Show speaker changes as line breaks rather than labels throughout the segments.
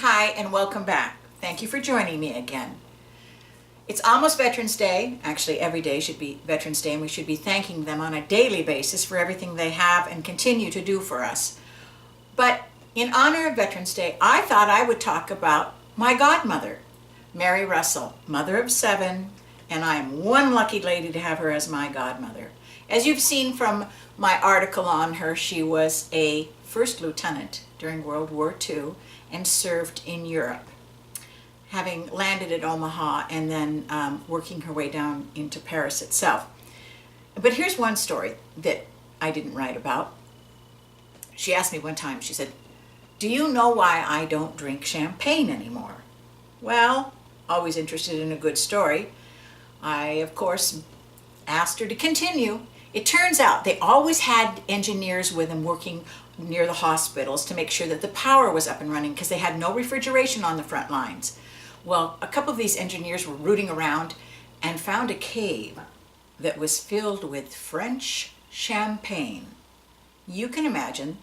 Hi, and welcome back. Thank you for joining me again. It's almost Veterans Day. Actually, every day should be Veterans Day, and we should be thanking them on a daily basis for everything they have and continue to do for us. But in honor of Veterans Day, I thought I would talk about my godmother, Mary Russell, mother of 7, and I am one lucky lady to have her as my godmother. As you've seen from my article on her, she was a first lieutenant during World War II and served in Europe, having landed at Omaha and then working her way down into Paris itself. But here's one story that I didn't write about. She asked me one time, she said, "Do you know why I don't drink champagne anymore?" Well, always interested in a good story, I, of course, asked her to continue. It turns out they always had engineers with them working near the hospitals to make sure that the power was up and running because they had no refrigeration on the front lines. Well, a couple of these engineers were rooting around and found a cave that was filled with French champagne. You can imagine,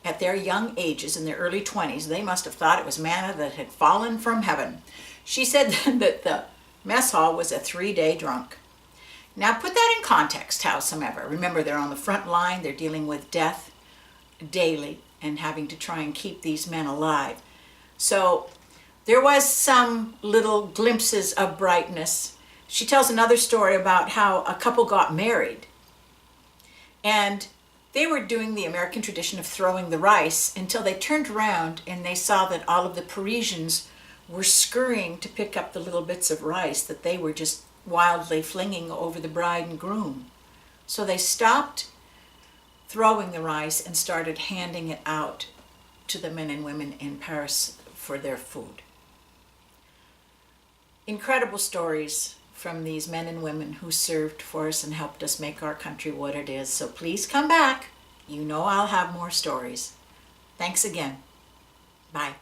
at their young ages, in their early 20s, they must have thought it was manna that had fallen from heaven. She said that the mess hall was a 3-day drunk. Now put that in context, howsoever. Remember, they're on the front line, they're dealing with death daily and having to try and keep these men alive. So there was some little glimpses of brightness. She tells another story about how a couple got married and they were doing the American tradition of throwing the rice until they turned around and they saw that all of the Parisians were scurrying to pick up the little bits of rice that they were just wildly flinging over the bride and groom. So they stopped throwing the rice and started handing it out to the men and women in Paris for their food. Incredible stories from these men and women who served for us and helped us make our country what it is. So please come back. You know I'll have more stories. Thanks again. Bye.